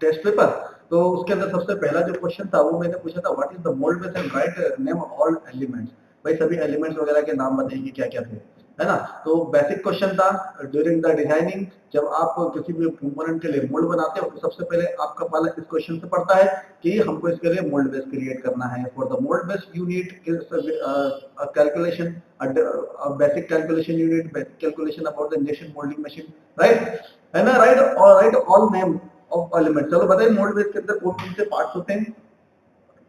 Test paper. तो उसके अंदर सबसे पहला जो क्वेश्चन था वो मैंने पूछा था what is the mould base and write name all elements. भाई सभी एलिमेंट्स वगैरह के नाम बताइए क्या क्या थे, है ना। तो बेसिक क्वेश्चन था ड्यूरिंग द डिजाइनिंग, जब आप किसी भी कंपोनेंट के लिए मोल्ड बनाते हो तो सबसे पहले आपका पहला इस क्वेश्चन से पड़ता है कि हमको इसके लिए मोल्ड बेस क्रिएट करना है। For the mould base you need calculation, basic calculation, you need basic calculation about the injection moulding machine, right, है ना। Right all name of element. चलो बताइए मोल्ड बेस के अंदर कौन कौन से पार्ट्स होते हैं,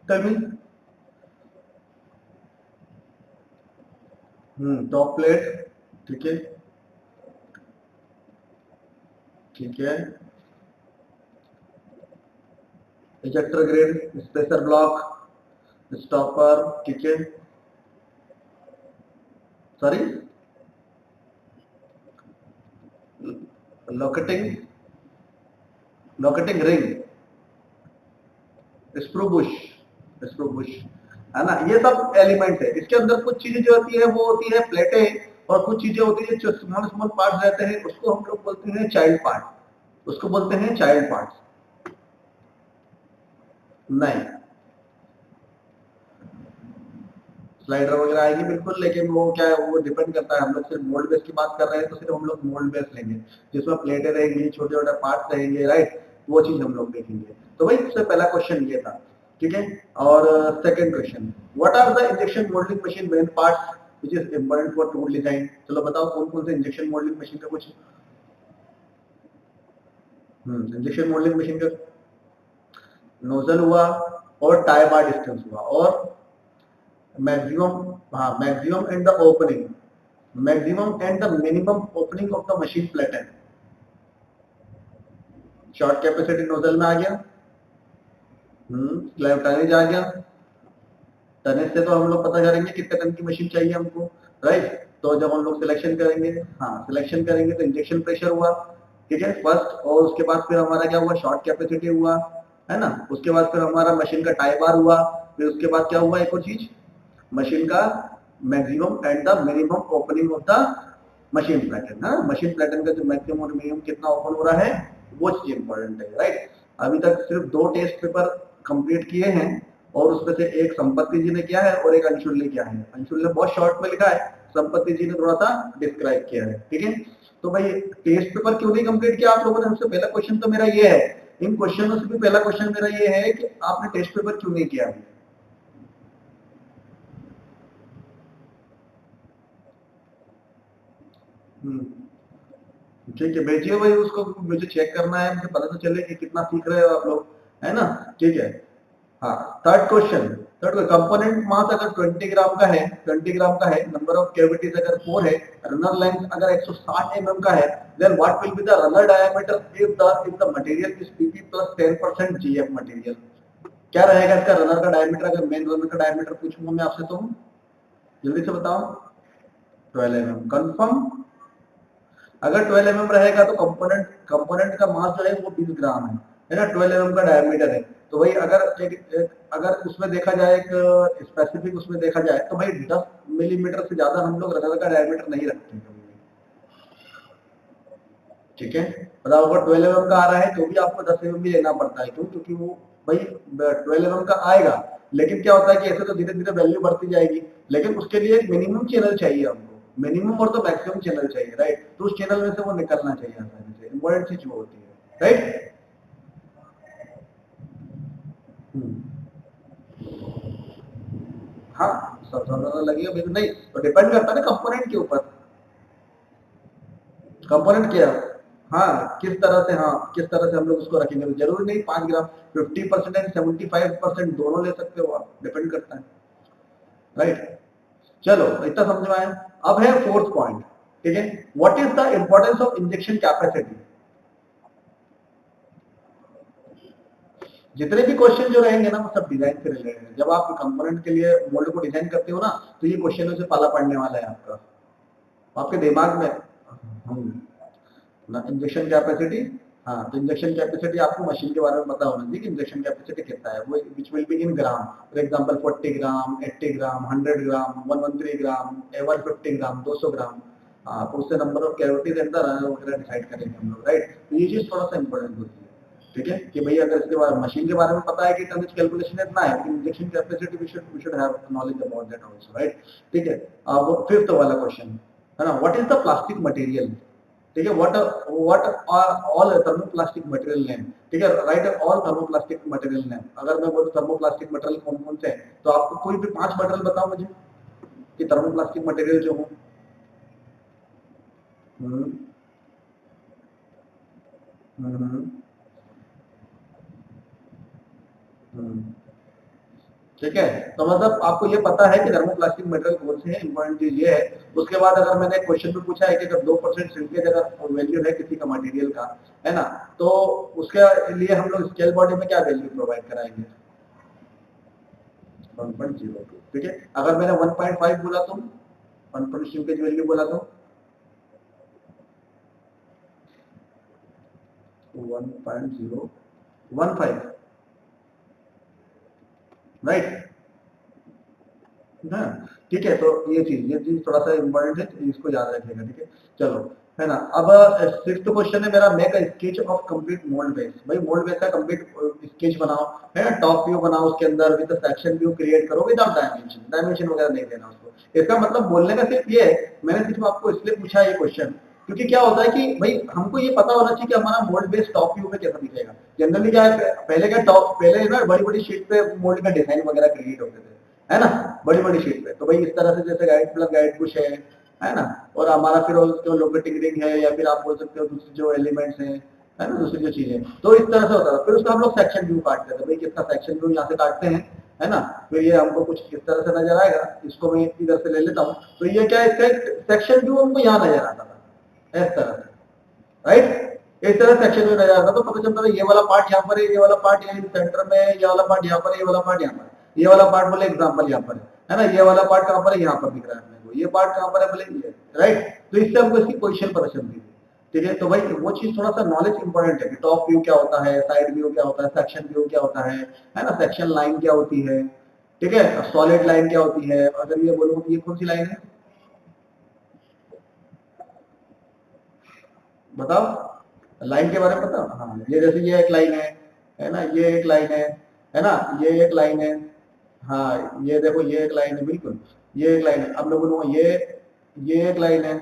टेल मी। टॉप प्लेट, ठीक है, ठीक है, ejector grid, spacer block, stopper, ठीक है, sorry, locating, locating ring, screw bush, screw bush, है ना। ये सब एलिमेंट है। इसके अंदर कुछ चीजें जो होती है वो होती है प्लेटें, और कुछ चीजें होती है जो स्मॉल स्मॉल पार्ट्स रहते हैं, उसको हम लोग बोलते हैं चाइल्ड पार्ट, उसको बोलते हैं चाइल्ड पार्ट्स। नहीं, स्लाइडर वगैरह आएगी बिल्कुल, लेकिन वो क्या है, वो डिपेंड करता है। हम लोग सिर्फ मोल्ड बेस की बात कर रहे हैं तो सिर्फ हम लोग मोल्ड बेस लेंगे, जिसमें प्लेटें रहेंगी, छोटे छोटे पार्ट्स रहेंगे, राइट, वो चीज हम लोग देखेंगे। तो भाई सबसे पहला क्वेश्चन ये था, ठीक है। और second question, what are the injection moulding machine main parts which is important for tool design. चलो बताओ कौन कौन से इंजेक्शन मोल्डिंग मशीन का कुछ। इंजेक्शन मोल्डिंग मशीन का नोजल हुआ, और टाई बार डिस्टेंस हुआ, और मैक्सिमम, हाँ, maximum and the opening, maximum and the minimum opening of the machine platen. Shot capacity nozzle में आ गया, स्लैब टनेज आ गया। टनेज से तो हम लोग पता करेंगे कितने टन की मशीन चाहिए हमको, राइट। तो जब हम लोग सिलेक्शन करेंगे, हाँ सिलेक्शन करेंगे तो इंजेक्शन प्रेशर हुआ, ठीक है, फर्स्ट। और उसके बाद फिर हमारा क्या हुआ, शॉर्ट कैपेसिटी हुआ, है ना। उसके बाद फिर हमारा मशीन का टाई बार हुआ। फिर उसके बाद क्या हुआ, एक और चीज, मशीन का maximum and the minimum opening of the machine platen. हाँ, मशीन प्लेटन का जो मैक्सिमम और मिनिमम कितना ओपन हो रहा है, वो चीज इंपॉर्टेंट है, राइट। अभी तक सिर्फ 2 टेस्ट पेपर कंप्लीट किए हैं, और उसमें से एक संपत्ति जी ने किया है और एक अंशुल ने किया है। अंशुल ने बहुत शॉर्ट में लिखा है, संपत्ति जी ने थोड़ा सा डिस्क्राइब किया है, ठीक है। तो भाई टेस्ट पेपर क्यों नहीं कंप्लीट किया आप लोगों ने, सबसे पहला क्वेश्चन तो मेरा ये है। इन क्वेश्चनों से भी पहला क्वेश्चन मेरा ये है कि आपने टेस्ट पेपर क्यों नहीं किया अभी। ठीक है, भेजिए भाई उसको, मुझे चेक करना है, मुझे पता तो चले कि कितना सीख रहे हो आप लोग, है ना। ठीक है, हाँ। थर्ड क्वेश्चन, कंपोनेंट मास अगर 20 ग्राम का है, 20 ग्राम का है, नंबर ऑफ कैविटीज अगर 4 है, रनर लेंथ अगर 160 mm का है, then what will be the runner diameter if the material is PP plus 10% GF material. क्या रहेगा इसका रनर का डायमीटर, अगर मेन रनर का डायमीटर पूछूंगा मैं आपसे तो जल्दी से बताओ। 12 mm कंफर्म। अगर 12 mm रहेगा तो कंपोनेंट कंपोनेंट का मास जो है वो 20 ग्राम है ना, 12 mm का डायमीटर है। तो भाई अगर उसमें देखा जाए, एक स्पेसिफिक उसमें देखा जाए, तो भाई 10 मिलीमीटर से ज्यादा हम लोग रनर का डायमीटर नहीं रखते हैं, ठीक है। बताओ अगर 12 mm का आ रहा है तो भी आपको 10 mm भी लेना पड़ता है, क्यों, क्योंकि वो भाई 12 mm का आएगा, लेकिन क्या होता है कि ऐसे तो धीरे धीरे वैल्यू बढ़ती जाएगी, लेकिन उसके लिए एक मिनिमम चैनल चाहिए हमको, मिनिमम और तो मैक्सिमम चैनल चाहिए, राइट। तो उस चैनल में से वो निकलना चाहिए आसानी से, इंपॉर्टेंट चीज वो होती है, राइट। हाँ, सब सब लगेगा बिल्कुल नहीं, तो डिपेंड करता है ना कंपोनेंट के ऊपर, कंपोनेंट क्या है, हाँ किस तरह से, हाँ किस तरह से हम लोग उसको रखेंगे। तो जरूरी नहीं 5 ग्राम, 50% एंड 75% दोनों ले सकते हो आप, डिपेंड करता है, राइट। चलो इतना समझ में आया। अब है फोर्थ पॉइंट, ठीक है, what is the importance of injection capacity. जितने भी क्वेश्चन जो रहेंगे ना वो सब डिजाइन से रिलेटेड है। जब आप कंपोनेंट के लिए मोल्ड को डिजाइन करते हो ना, तो ये क्वेश्चनों से पाला पड़ने वाला है आपका, आपके दिमाग में। ना इंजेक्शन कैपेसिटी, हाँ, तो इंजेक्शन कैपेसिटी आपको मशीन के बारे में पता होना चाहिए कि इंजेक्शन कैपेसिटी कितना है, वो which will be in gram. For example 40 ग्राम, 80 ग्राम, 100 ग्राम, 113 ग्राम, 150 ग्राम, 200 ग्राम। हाँ, तो उससे number of cavities and the runner वगैरह डिसाइड करेंगे हम लोग, राइट। तो ये चीज थोड़ा सा इंपॉर्टेंट होती है। ठीक है, कि भाई अगर इसके बाद मशीन के बारे में पता है कि टनेज कैलकुलेशन इतना है, लेकिन injection capacity we should have knowledge about that also, right. ठीक है, अब फिफ्थ वाला क्वेश्चन है ना, what is the plastic material. ठीक है, what are all thermoplastic material name. ठीक है, write all thermoplastic material name. अगर मैं बोलूं थर्मोप्लास्टिक मटेरियल कौन कौन से हैं, तो आपको कोई भी 5 मटेरियल बताओ मुझे कि थर्मोप्लास्टिक मटेरियल जो हो। हम्म हम्म हम्म। ठीक है, तो मतलब आपको ये पता है कि थर्मोप्लास्टिक मटेरियल कौन से हैं, इंपॉर्टेंट चीज ये है। उसके बाद अगर मैंने क्वेश्चन में पूछा है कि अगर 2% श्रिंकेज अगर वैल्यू है किसी का मटेरियल का, है ना, तो उसके लिए हम लोग स्केल बॉडी में क्या वैल्यू प्रोवाइड कराएंगे। 1.02। ठीक है, अगर मैंने 1.5 बोला तो 1% श्रिंकेज वैल्यू बोला तो 1.015, राइट ना। ठीक है, तो ये चीज थोड़ा सा इम्पोर्टेंट है, इसको याद रखिएगा। ठीक है, चलो, है ना। अब सिक्स्थ क्वेश्चन है मेरा, make a sketch of complete mould base. भाई मोल्ड बेस का कंप्लीट स्केच बनाओ, है ना, टॉप व्यू बनाओ, उसके अंदर विद सेक्शन व्यू क्रिएट करो विदाउट डायमेंशन, डायमेंशन वगैरह नहीं देना उसको। इसका मतलब बोलने का सिर्फ ये है, मैंने सिर्फ आपको इसलिए पूछा है ये क्वेश्चन, क्योंकि क्या होता है कि भाई हमको ये पता होना चाहिए कि हमारा मोल्ड बेस टॉप व्यू में कैसा दिखेगा। जनरली क्या है, पहले क्या टॉप, पहले ना बड़ी बड़ी शीट पे मोल्ड का डिजाइन वगैरह क्रिएट होते थे, है ना, बड़ी बड़ी शीट पे। तो भाई इस तरह से जैसे गाइड प्लस गाइड कुछ है ना, और हमारा फिर जो लोकेटिंग रिंग है, या फिर आप बोल सकते हो दूसरी जो एलिमेंट्स हैं, है ना, दूसरी जो चीजें, तो इस तरह से होता था। फिर उसका हम लोग सेक्शन व्यू काटते थे, भाई कितना सेक्शन व्यू यहाँ से काटते हैं, है ना, फिर ये हमको कुछ इस तरह से नजर आएगा, इसको मैं इधर से ले लेता हूँ, तो ये क्या है, इसका सेक्शन व्यू हमको यहाँ नजर आता था इस तरह से, राइट। इस तरह सेक्शन व्यू नजर आता, तो पता चलता था ये वाला पार्ट यहाँ पर है, ये वाला पार्ट यहाँ सेंटर में है, ये वाला पार्ट यहाँ पर है, ये वाला पार्ट यहाँ पर है, ये वाला पार्ट बोले एग्जाम्पल यहाँ पर है ना, ये वाला पार्ट कहाँ पर है, यहाँ पर दिख रहा है अपने को, ये पार्ट कहाँ पर है बोले ये, राइट। तो इससे हमको इसकी पोजीशन पता चलती है। ठीक है, तो भाई वो चीज थोड़ा सा नॉलेज इंपॉर्टेंट है कि टॉप व्यू क्या होता है, साइड व्यू क्या होता है, सेक्शन व्यू क्या होता है ना, सेक्शन लाइन क्या होती है, ठीक है, सॉलिड लाइन क्या होती है। अगर ये बोलूँ कि ये कौन सी लाइन है, बताओ, लाइन के बारे में पता। हाँ, ये जैसे ये एक लाइन है ना, ये एक लाइन है ना, ये एक लाइन है। हाँ, ये देखो ये एक लाइन है, बिल्कुल ये एक लाइन है। अब मैं बोलूंगा ये एक लाइन है,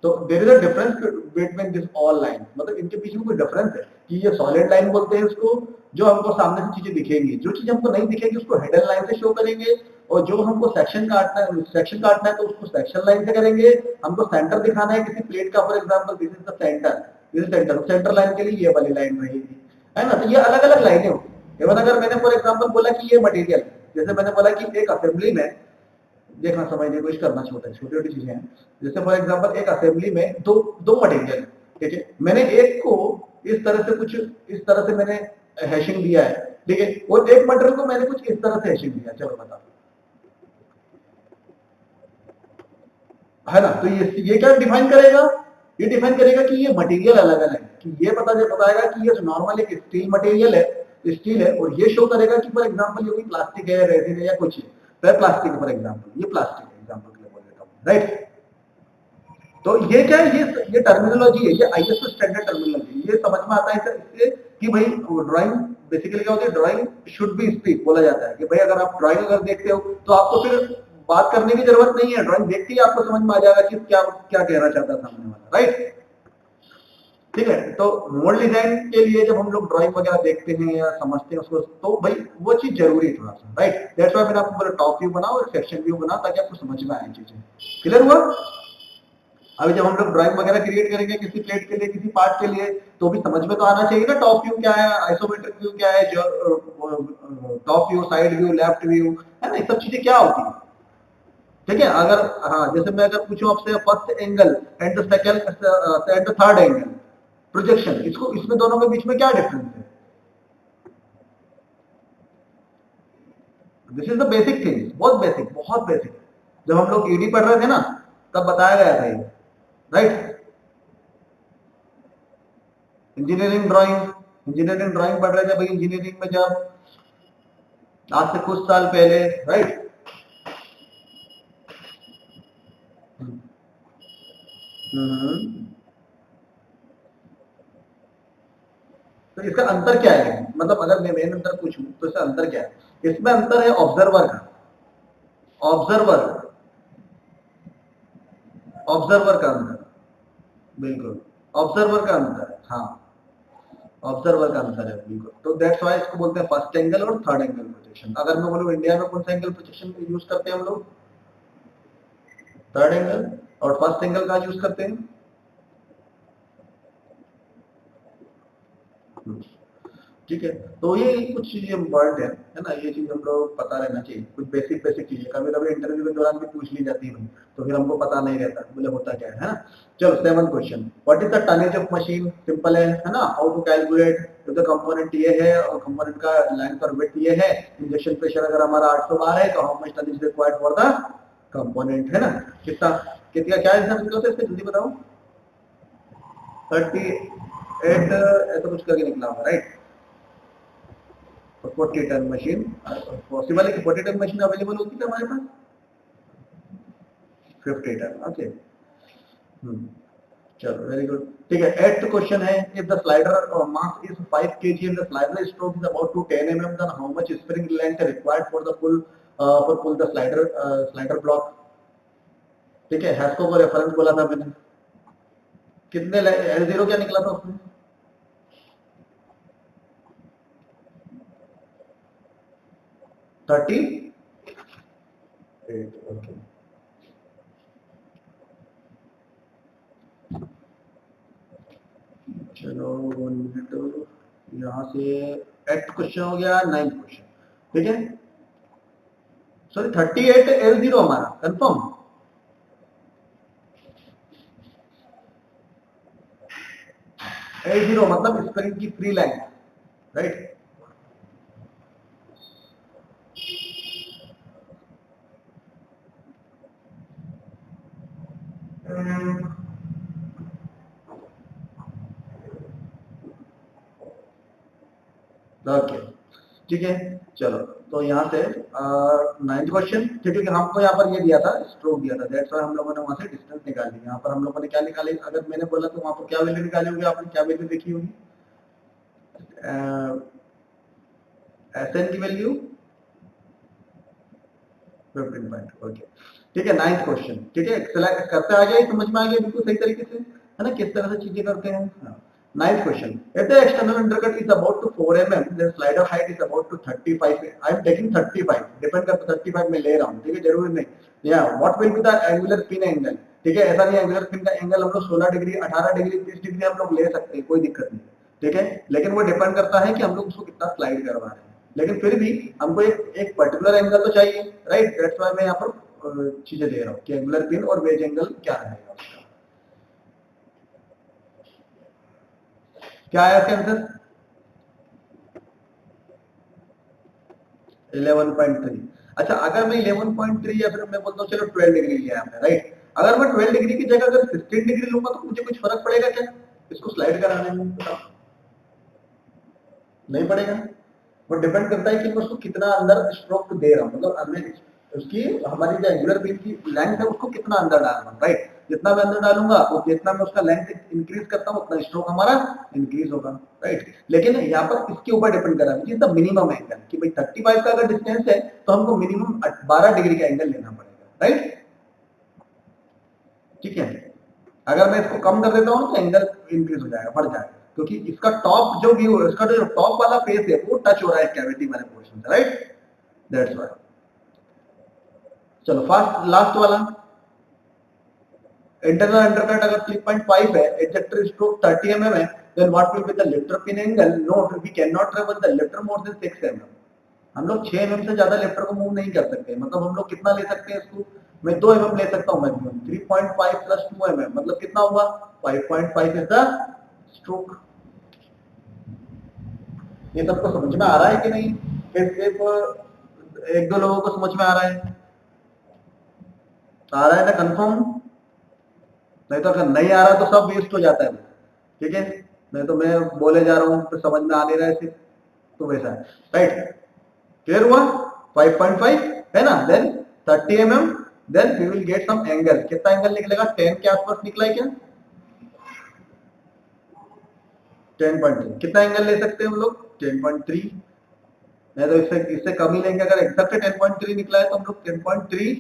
तो there is a difference between this all line, मतलब इनके बीच में कोई डिफरेंस है कि ये सॉलिड लाइन बोलते हैं उसको, जो हमको सामने से चीजें दिखेंगी, जो चीज हमको नहीं दिखेगी उसको हेडर लाइन से शो करेंगे, और जो हमको सेक्शन काटना है तो उसको सेक्शन लाइन से करेंगे। हमको सेंटर दिखाना है किसी प्लेट का, for example this is the centre, this centre, centre line के लिए ये वाली लाइन रहेगी, है ना। तो ये अलग अलग लाइनें होती है। अगर मैंने फॉर एग्जाम्पल बोला कि ये मटेरियल, जैसे मैंने बोला कि एक असेंबली में, देखना समझने की कोशिश करना, छोटे छोटी छोटी चीजें हैं। जैसे फॉर एग्जांपल एक असेंबली में दो दो मटेरियल है, ठीक है, मैंने एक को इस तरह से कुछ इस तरह से मैंने हैशिंग दिया है, ठीक है, और एक मटेरियल को मैंने कुछ इस तरह से हैशिंग दिया, चलो बताओ, है ना। तो ये क्या डिफाइन करेगा, ये डिफाइन करेगा कि ये मटेरियल अलग अलग है, कि ये बताएगा कि ये नॉर्मल एक स्टील मटेरियल है, स्टील है, और ये शो करेगा कि फॉर एग्जांपल ये कोई प्लास्टिक है, रेजिन है, या कुछ है, तो प्लास्टिक फॉर एग्जांपल, ये प्लास्टिक है एग्जांपल के लिए बोल देता हूं, राइट। तो ये क्या है, ये टर्मिनोलॉजी है, ये आईएसओ स्टैंडर्ड टर्मिनोलॉजी, ये समझ में आता है इससे कि भाई ड्राइंग बेसिकली क्या होती है, ड्राइंग शुड बी स्पीक बोला जाता है कि भाई अगर आप ड्राइंग अगर देखते हो तो आपको फिर बात करने की जरूरत नहीं है, ड्राइंग देखते ही आपको समझ में आ जाएगा कि क्या क्या कहना चाहता है सामने वाला, राइट। ठीक है, तो मोल्ड डिजाइन के लिए जब हम लोग ड्राइंग वगैरह देखते हैं या समझते हैं उसको, तो भाई वो चीज जरूरी है थोड़ा सा, राइट। दैट्स व्हाई मैंने आपको बोला टॉप व्यू बनाओ और सेक्शन व्यू बनाओ, ताकि आपको समझ में आए चीजें। क्लियर हुआ। अभी जब हम लोग ड्राइंग वगैरह क्रिएट करेंगे किसी प्लेट के लिए, किसी पार्ट के लिए, तो भी समझ में तो आना चाहिए ना टॉप व्यू क्या है, आइसोमेट्रिक व्यू क्या है, जो top view, side view, left view, है ना, ये सब चीजें क्या होती है। ठीक है, अगर हाँ, जैसे मैं अगर पूछूं आपसे first angle and the second and the third angle projection, इसको इसमें दोनों के बीच में क्या डिफरेंस है। This is the basic thing, बहुत बेसिक, बहुत बेसिक। जब हम लोग ईडी पढ़ रहे थे ना, तब बताया गया था ये, राइट। इंजीनियरिंग ड्राइंग पढ़ रहे थे भाई, इंजीनियरिंग में जब आज से कुछ साल पहले, राइट। हम्म तो इसका अंतर क्या है, मतलब अगर मैं मेन अंतर पूछूं तो इसका अंतर क्या है? इसमें अंतर है ऑब्जर्वर का, ऑब्जर्वर ऑब्जर्वर का अंतर, बिल्कुल ऑब्जर्वर का अंतर है, हाँ ऑब्जर्वर का अंतर है बिल्कुल। तो दैट्स वाई इसको बोलते हैं फर्स्ट एंगल और थर्ड एंगल प्रोजेक्शन। अगर मैं बोलूं इंडिया में कौन सा एंगल प्रोजेक्शन यूज करते हैं हम लोग? Third angle. और फर्स्ट एंगल का यूज करते हैं? ठीक है। तो ये कुछ चीजें इम्पोर्टेंट है ना, ये चीज हम लोग पता रहना चाहिए, कुछ बेसिक बेसिक चीजें कभी कभी इंटरव्यू के दौरान भी पूछ ली जाती है, तो फिर हमको पता नहीं रहता बोले होता क्या है ना। चलो seven question, what is the tonnage of machine? Simple है ना, हाउ टू कैलकुलेट? तो द कंपोनेंट ये है और कंपोनेंट का लेंथ और विड्थ ये है, इंजेक्शन प्रेशर अगर हमारा 800 बार है तो how much tonnage required for the component, है ना। कितना कितना क्या आंसर निकला था इसका, जल्दी बताओ। 38 ऐसा कुछ करके निकला होगा, राइट। 40 टन मशीन पॉसिबल है कि 40 टन मशीन अवेलेबल होती है हमारे पास? 50 टन, ओके। चलो वेरी गुड, ठीक है। एट्थ क्वेश्चन है, if the slider mass is 5 kg and the slider stroke is about to 10 mm, then how much spring length required for the pull for pull the slider block? ठीक है, हैस्को को reference बोला था मैंने, कितने L zero क्या निकला था उसमें? 38, ओके। चलो 1 मिनट, यहाँ से एट क्वेश्चन हो गया, 9th क्वेश्चन, ठीक है। सॉरी 38 एल जीरो हमारा कंफर्म। एल जीरो मतलब स्प्रिंग की फ्री लेंथ, राइट। ओके, ठीक है। चलो तो यहाँ से 9th क्वेश्चन, ठीक है, हमको यहाँ पर ये दिया था, स्ट्रोक दिया था, दैट्स व्हाई हम लोगों ने वहां से डिस्टेंस निकाली। यहाँ पर हम लोगों ने क्या निकाली, अगर मैंने बोला तो वहां पर क्या वैल्यू निकाली होगी, आपने क्या वैल्यू देखी होगी? एस एन की वैल्यू 15 पॉइंट, ओके। ठीक है, 9th क्वेश्चन, ठीक है, सेलेक्ट करते आ गया, समझ में आ गया बिल्कुल सही तरीके से, है ना, किस तरह से चीजें करते हैं। हाँ। 9th question, if the external undercut is about to 4 mm, then slider height is about to 35, I am taking 35, depend करता 35 में ले रहा हूँ, ठीक है, जरूरी नहीं। या what will be the angular pin angle? ठीक है, ऐसा नहीं एंगुलर पिन का एंगल हम लोग 16 डिग्री 18 डिग्री 30 डिग्री हम लोग ले सकते हैं, कोई दिक्कत नहीं, ठीक है, लेकिन वो डिपेंड करता है कि हम लोग उसको कितना स्लाइड करवा रहे हैं, लेकिन फिर भी हमको एक पर्टिकुलर एंगल तो चाहिए, राइट। दैट्स व्हाई मैं यहाँ पर चीजें दे रहा हूँ कि एंगुलर पिन और वेज एंगल क्या रहेगा उसका। क्या आया इसका आंसर? 11.3। अच्छा, अगर मैं 11.3 या फिर मैं बोलता हूँ चलो 12 डिग्री लिया हमने, राइट। अगर मैं 12 डिग्री की जगह अगर 16 डिग्री लूंगा तो मुझे कुछ फर्क पड़ेगा क्या इसको स्लाइड कराने में, बताओ? नहीं पड़ेगा। वो डिपेंड करता है कि मैं उसको कितना अंदर स्ट्रोक दे रहा हूँ, मतलब अंदर उसकी हमारी जो एंगुलर बीम की लेंथ है उसको कितना अंदर डाल रहा हूँ, राइट। जितना मैं अंदर डालूंगा तो जितना मैं उसका लेंथ इंक्रीज करता हूँ उतना स्ट्रोक हमारा इंक्रीज होगा, राइट। लेकिन यहाँ पर इसके ऊपर डिपेंड कर रहा है कि मिनिमम एंगल, कि भाई 35 का अगर डिस्टेंस है तो हमको मिनिमम 12 डिग्री का एंगल लेना पड़ेगा, राइट। ठीक है, अगर मैं इसको कम कर देता हूँ तो एंगल इंक्रीज हो जाएगा, बढ़ जाएगा, क्योंकि इसका टॉप जो व्यू है, इसका जो टॉप वाला फेस है वो टच हो रहा है कैविटी वाले पोर्शन से, राइट। That's why. चलो फर्स्ट लास्ट वाला, इंटरनल अंडरकट अगर 3.5 है, एजेक्टर स्ट्रोक 30 mm है, then what will be the lifter pin angle? Note, we can not travel the lifter more than 6 mm। हम लोग 6 mm से ज्यादा लिफ्टर को मूव नहीं कर सकते, मतलब हम लोग कितना ले सकते हैं इसको? मैं 2 mm ले सकता हूँ मैक्सिमम, 3.5 प्लस 2 mm मतलब कितना हुआ? 5.5 इज द स्ट्रोक। ये सबको समझ में आ रहा है कि नहीं? सिर्फ एक दो लोगों को समझ में आ रहा है? आ रहा है ना कंफर्म? नहीं तो अगर नहीं आ रहा तो सब वेस्ट हो जाता है, ठीक है। नहीं तो मैं बोले जा रहा हूँ तो समझ में आ नहीं रहा है सिर्फ, तो वैसा है, राइट। क्लियर हुआ? 5.5 है ना, then 30 mm, then we will get some angle, कितना एंगल निकलेगा? 10 के आसपास निकला है क्या? 10.3 कितना एंगल ले सकते हैं हम लोग? 10.3। नहीं तो इससे इससे कम ही लेंगे। अगर एग्जैक्ट 10.3 निकला है तो हम लोग 10.3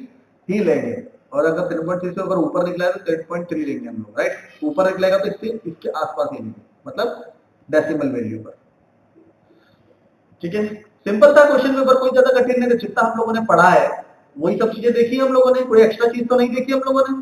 ही लेंगे, और अगर 10.3 से अगर ऊपर निकला है तो 10.3 लेंगे हम लोग, राइट। ऊपर निकलेगा तो इससे इसके आसपास ही लेंगे, मतलब डेसिमल वैल्यू पर। ठीक है, सिंपल था क्वेश्चन पेपर, कोई ज्यादा कठिन नहीं था। जितना हम लोगों ने पढ़ा है वही सब चीजें देखी हम लोगों ने, कोई एक्स्ट्रा चीज तो नहीं देखी हम लोगों ने।